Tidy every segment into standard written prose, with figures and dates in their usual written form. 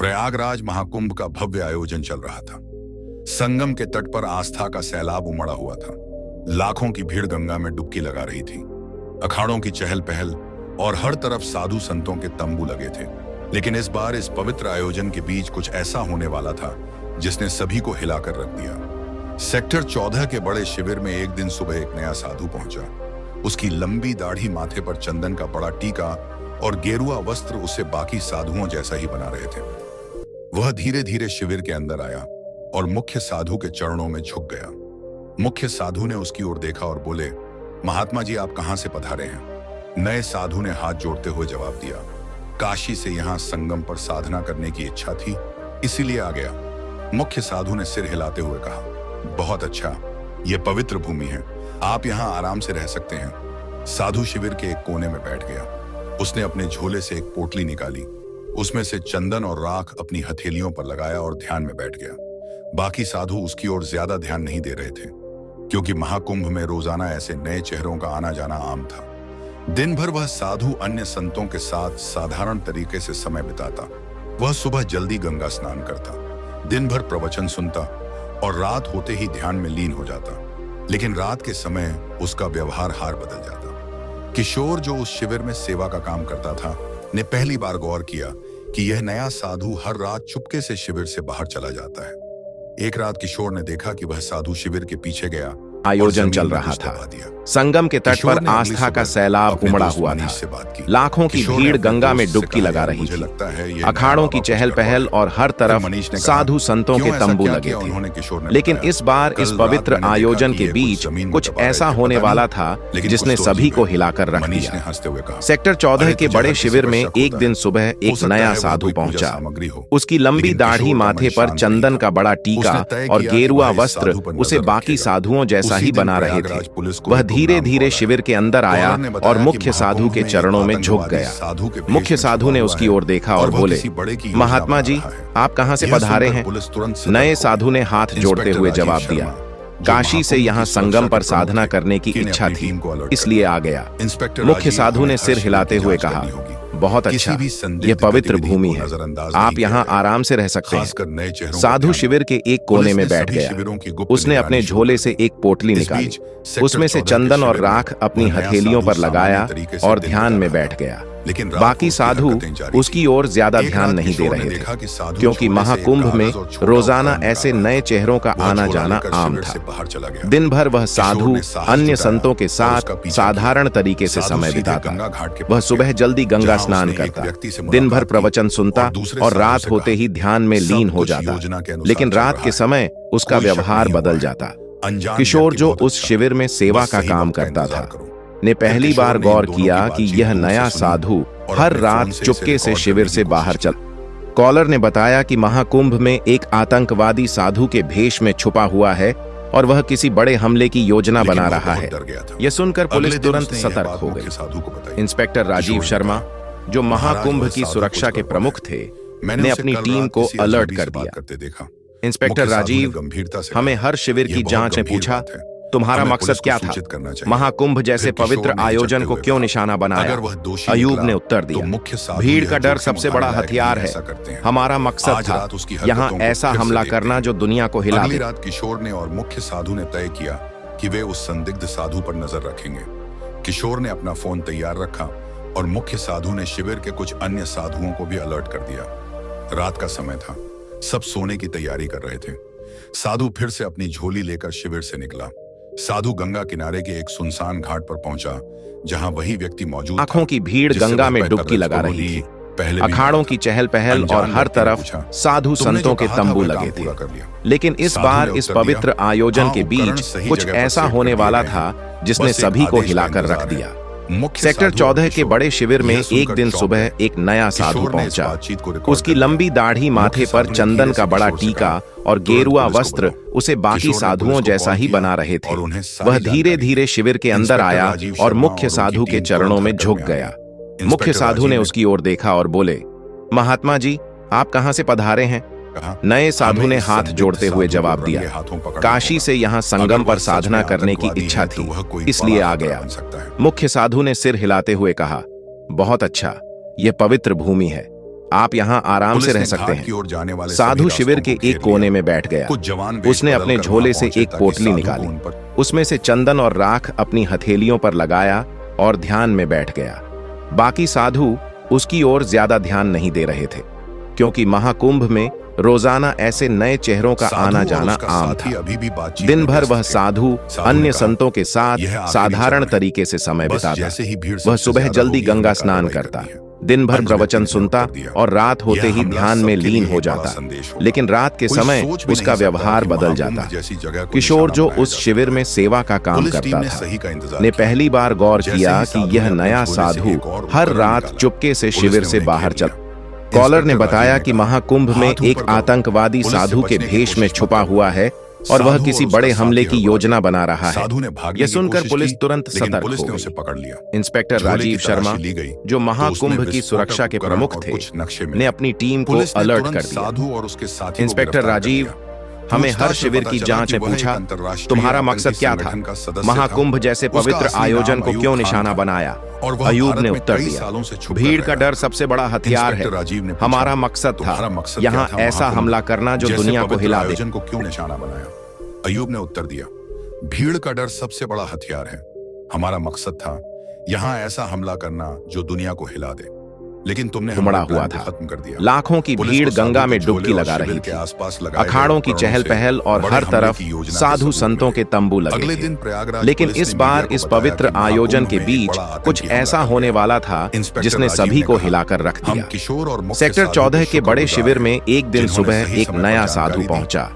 प्रयागराज महाकुंभ का भव्य आयोजन चल रहा था। संगम के तट पर आस्था का सैलाब उमड़ा हुआ था। लाखों की भीड़ गंगा में डुबकी लगा रही थी। अखाड़ों की चहल पहल और हर तरफ साधु संतों के तंबू लगे थे। लेकिन इस बार इस पवित्र आयोजन के बीच कुछ ऐसा होने वाला था जिसने सभी को हिलाकर रख दिया। सेक्टर 14 के बड़े शिविर में एक दिन सुबह एक नया साधु पहुंचा। उसकी लंबी दाढ़ी, माथे पर चंदन का बड़ा टीका और गेरुआ वस्त्र उसे बाकी साधुओं जैसा ही बना रहे थे। वह धीरे धीरे शिविर के अंदर आया और मुख्य साधु के चरणों में झुक गया। मुख्य साधु ने उसकी ओर देखा और बोले, महात्मा जी, आप कहां से पधारे हैं? नए साधु ने हाथ जोड़ते हुए जवाब दिया, काशी से यहां संगम पर साधना करने की इच्छा थी, इसीलिए आ गया। मुख्य साधु ने सिर हिलाते हुए कहा, बहुत अच्छा, यह पवित्र भूमि है, आप यहां आराम से रह सकते हैं। साधु शिविर के एक कोने में बैठ गया। उसने अपने झोले से एक पोटली निकाली, उसमें से चंदन और राख अपनी हथेलियों पर लगाया और ध्यान में बैठ गया। बाकी साधु उसकी ओर ज्यादा ध्यान नहीं दे रहे थे, क्योंकि महाकुंभ में रोजाना ऐसे नए चेहरों का आना जाना आम था। दिन भर वह साधु अन्य संतों के साथ साधारण तरीके से समय बिताता। वह सुबह जल्दी गंगा स्नान करता, दिन भर प्रवचन सुनता और रात होते ही ध्यान में लीन हो जाता। लेकिन रात के समय उसका व्यवहार हार बदल जाता। किशोर, जो उस शिविर में सेवा का काम करता था, ने पहली बार गौर किया कि यह नया साधु हर रात चुपके से शिविर से बाहर चला जाता है। एक रात किशोर ने देखा कि वह साधु शिविर के पीछे गया। आयोजन चल रहा था। संगम के तट पर आस्था का सैलाब उमड़ा हुआ था। लाखों की भीड़ गंगा में डुबकी लगा रही थी। अखाड़ों की चहल पहल और हर तरफ साधु संतों के तंबू लगे थे। लेकिन इस बार इस पवित्र आयोजन के बीच कुछ ऐसा होने वाला था जिसने सभी को हिलाकर रख दिया। सेक्टर 14 के बड़े शिविर में एक दिन सुबह एक नया साधु पहुंचा। उसकी लंबी दाढ़ी, माथे पर चंदन का बड़ा टीका और गेरुआ वस्त्र उसे बाकी साधुओं जैसा ही बना रहे थे। वह धीरे धीरे शिविर के अंदर आया और मुख्य साधु के चरणों में झुक गया। मुख्य साधु ने उसकी ओर देखा और बोले, महात्मा जी, आप कहां से पधारे हैं? नए साधु ने हाथ जोड़ते हुए जवाब दिया, काशी से यहां संगम पर साधना करने की इच्छा थी, इसलिए आ गया। मुख्य साधु ने सिर हिलाते हुए कहा, बहुत अच्छा, यह पवित्र भूमि है, आप यहाँ आराम से रह सकते हैं। साधु शिविर के एक कोने में बैठ गया। उसने अपने झोले से एक पोटली निकाली, उसमें से चंदन और राख अपनी हथेलियों पर लगाया और ध्यान में बैठ गया। बाकी साधु उसकी ओर ज्यादा ध्यान नहीं दे रहे थे, क्योंकि महाकुंभ में रोजाना ऐसे नए चेहरों का आना जाना आम था। दिन भर वह साधु अन्य संतों के साथ साधारण तरीके से समय बिताता। वह सुबह जल्दी गंगा स्नान करता, दिन भर प्रवचन सुनता और रात होते ही ध्यान में लीन हो जाता। लेकिन रात के समय उसका व्यवहार बदल जाता। किशोर, जो उस शिविर में सेवा का काम करता था, ने पहली बार गौर किया कि यह नया साधु हर रात चुपके से शिविर से बाहर चल। कॉलर ने बताया कि महाकुंभ में एक आतंकवादी साधु के भेष में छुपा हुआ है और वह किसी बड़े हमले की योजना बना रहा है। यह सुनकर पुलिस तुरंत सतर्क हो गई। इंस्पेक्टर राजीव शर्मा, जो महाकुंभ की सुरक्षा के प्रमुख थे, ने अपनी टीम को अलर्ट कर दिया। इंस्पेक्टर राजीव हमें हर शिविर की जांच में पूछा, तुम्हारा मकसद क्या था? महाकुंभ जैसे पवित्र आयोजन को क्यों निशाना बनाया? अयूब ने उत्तर दिया, भीड़ का डर सबसे बड़ा हथियार है। हमारा मकसद था यहाँ ऐसा हमला करना जो दुनिया को हिला दे। रात किशोर ने और मुख्य साधु ने तय किया कि वे उस संदिग्ध साधु पर नजर रखेंगे। किशोर ने अपना फोन तैयार रखा और मुख्य साधु ने शिविर के कुछ अन्य साधुओं को भी अलर्ट कर दिया। रात का समय था, सब सोने की तैयारी कर रहे थे। साधु फिर से अपनी झोली लेकर शिविर से निकला। साधु गंगा किनारे के एक सुनसान घाट पर पहुंचा, जहां वही व्यक्ति मौजूद था। आंखों की भीड़ गंगा में डुबकी लगा रही थी। अखाड़ों की चहल पहल और हर तरफ साधु संतों के तंबू लगे थे। लेकिन इस बार इस पवित्र आयोजन के बीच कुछ ऐसा होने वाला था जिसने सभी को हिलाकर रख दिया। सेक्टर 14 के बड़े शिविर में एक दिन सुबह एक नया साधु पहुंचा। उसकी लंबी दाढ़ी, माथे पर चंदन का बड़ा टीका और गेरुआ वस्त्र उसे बाकी साधुओं जैसा ही बना रहे थे। वह धीरे धीरे शिविर के अंदर आया और मुख्य साधु के चरणों में झुक गया। मुख्य साधु ने उसकी ओर देखा और बोले, महात्मा जी, आप कहां से पधारे हैं? नए साधु ने हाथ जोड़ते हुए जवाब दिया, काशी से यहाँ संगम पर साधना करने की इच्छा थी, इसलिए आ गया। मुख्य साधु ने सिर हिलाते हुए कहा, बहुत अच्छा, यह पवित्र भूमि है, आप यहाँ आराम से रह सकते हैं। साधु शिविर के एक कोने में बैठ गया। उसने अपने झोले से एक पोटली निकाली, उसमें से चंदन और राख अपनी हथेलियों पर लगाया और ध्यान में बैठ गया। बाकी साधु उसकी ओर ज्यादा ध्यान नहीं दे रहे थे, क्योंकि महाकुंभ में रोजाना ऐसे नए चेहरों का आना जाना आम था। दिन भर वह साधु अन्य संतों के साथ साधारण तरीके से समय बिताता। वह सुबह जल्दी गंगा स्नान करता, दिन भर प्रवचन सुनता और रात होते ही ध्यान में लीन हो जाता। लेकिन रात के समय उसका व्यवहार बदल जाता। किशोर, जो उस शिविर में सेवा का काम करता था, ने पहली बार गौर किया कि यह नया साधु हर रात चुपके से शिविर से बाहर चला। कॉलर ने बताया कि महाकुंभ में एक आतंकवादी साधु के भेष में छुपा हुआ है और वह किसी बड़े हमले की योजना बना रहा है। यह सुनकर पुलिस तुरंत सतर्क हो गई। इंस्पेक्टर राजीव शर्मा, जो महाकुंभ की सुरक्षा के प्रमुख थे, ने अपनी टीम को अलर्ट कर दिया। इंस्पेक्टर राजीव हमें हर शिविर की जांच में पूछा, तुम्हारा मकसद क्या था? महाकुंभ जैसे पवित्र आयोजन को क्यों निशाना बनाया? अयूब ने उत्तर दिया, भीड़ का डर सबसे बड़ा हथियार है। हमारा मकसद था यहाँ ऐसा हमला करना जो दुनिया को हिला दे। अयूब ने उत्तर दिया, भीड़ का डर सबसे बड़ा हथियार है। हमारा मकसद था यहाँ ऐसा हमला करना जो दुनिया को हिला दे, लेकिन तुमने उमड़ा हुआ था। खत्म कर दिया। लाखों की भीड़ गंगा में डुबकी लगा रही थी। अखाड़ों की चहल पहल और हर तरफ साधु संतों के तंबू लगे थे। लेकिन इस बार इस पवित्र आयोजन के बीच कुछ ऐसा होने वाला था जिसने सभी को हिलाकर रख दिया। सेक्टर 14 के बड़े शिविर में एक दिन सुबह एक नया साधु पहुंचा।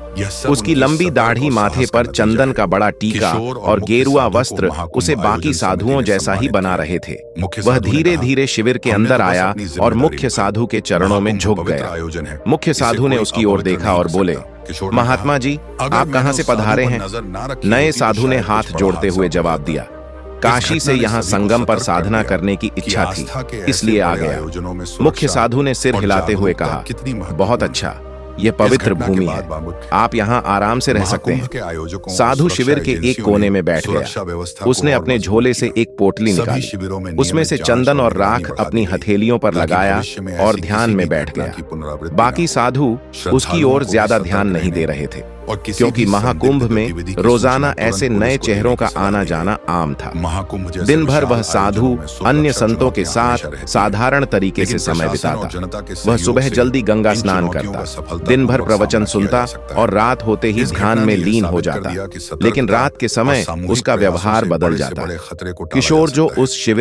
उसकी लंबी दाढ़ी, माथे पर चंदन का बड़ा टीका और गेरुआ वस्त्र उसे बाकी साधुओं जैसा ही बना रहे थे। वह धीरे धीरे शिविर के अंदर आया और मुख्य साधु के चरणों में झुक गया। मुख्य साधु ने उसकी ओर देखा और बोले, महात्मा जी, आप कहां से पधारे हैं? नए साधु ने हाथ जोड़ते हुए जवाब दिया, काशी से यहाँ संगम पर साधना करने की इच्छा थी, इसलिए आ गया। मुख्य साधु ने सिर हिलाते हुए कहा, बहुत अच्छा, यह पवित्र भूमि है, आप यहाँ आराम से रह सकते हैं। साधु शिविर के एक कोने में बैठ गया। उसने अपने झोले से एक पोटली निकाली, उसमें से चंदन और राख अपनी हथेलियों पर लगाया और ध्यान में बैठ गया। बाकी साधु उसकी ओर ज्यादा ध्यान नहीं दे रहे थे, क्योंकि महाकुंभ में रोजाना ऐसे नए चेहरों का आना जाना आम था। दिन भर वह साधु अन्य संतों के साथ साधारण तरीके से समय बिताता। वह सुबह जल्दी गंगा स्नान करता, दिन भर प्रवचन सुनता और रात होते ही ध्यान में लीन हो जाता। लेकिन रात के समय उसका व्यवहार बदल जाता। किशोर, जो उस शिविर